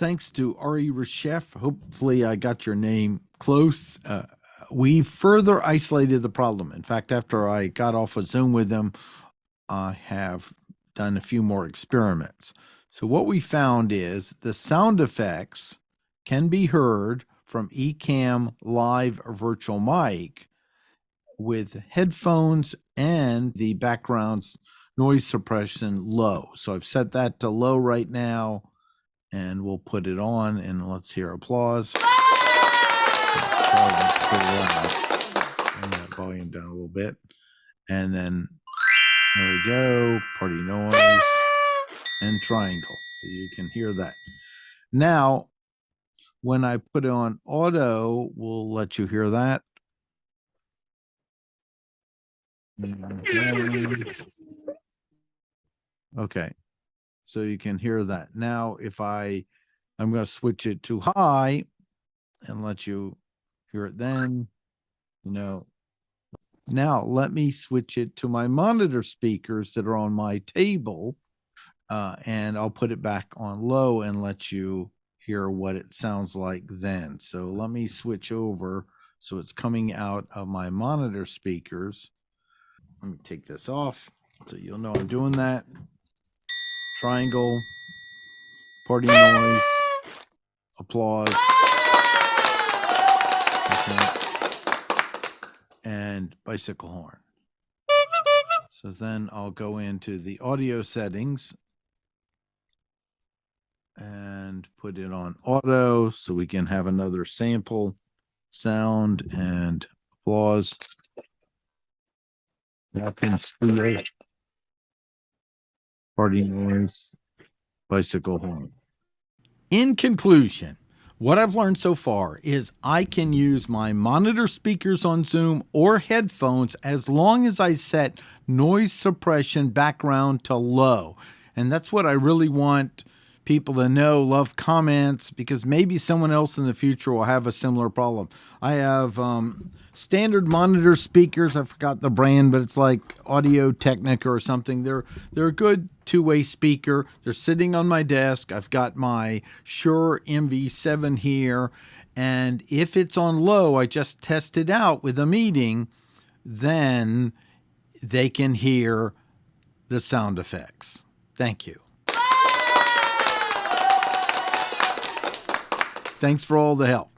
thanks to Ari Reshef. Hopefully I got your name close. We further isolated the problem. In fact, after I got off of Zoom with them, I have done a few more experiments. So what we found is the sound effects can be heard from Ecamm Live Virtual Mic with headphones and the background's noise suppression low. So I've set that to low right now, and we'll put it on, and let's hear applause. Bring that volume down a little bit. And then there we go, party noise and triangle. So you can hear that. Now, when I put it on auto, we'll let you hear that. Okay, so you can hear that. Now, if I'm going to switch it to high and let you hear it then, Now, let me switch it to my monitor speakers that are on my table, and I'll put it back on low and let you hear what it sounds like then. So let me switch over so it's coming out of my monitor speakers. Let me take this off so you'll know I'm doing that. Triangle, party noise, applause, and bicycle horn. So then I'll go into the audio settings and put it on auto so we can have another sample sound and applause. Party noise, bicycle horn. In conclusion, what I've learned so far is I can use my monitor speakers on Zoom or headphones as long as I set noise suppression background to low. And that's what I really want people to know. Love comments, because maybe someone else in the future will have a similar problem. I have standard monitor speakers. I forgot the brand, but it's like Audio Technica or something. They're a good two-way speaker. They're sitting on my desk. I've got my Shure MV7 here, and if it's on low, I just test it out with a meeting, then they can hear the sound effects. Thank you. Thanks for all the help.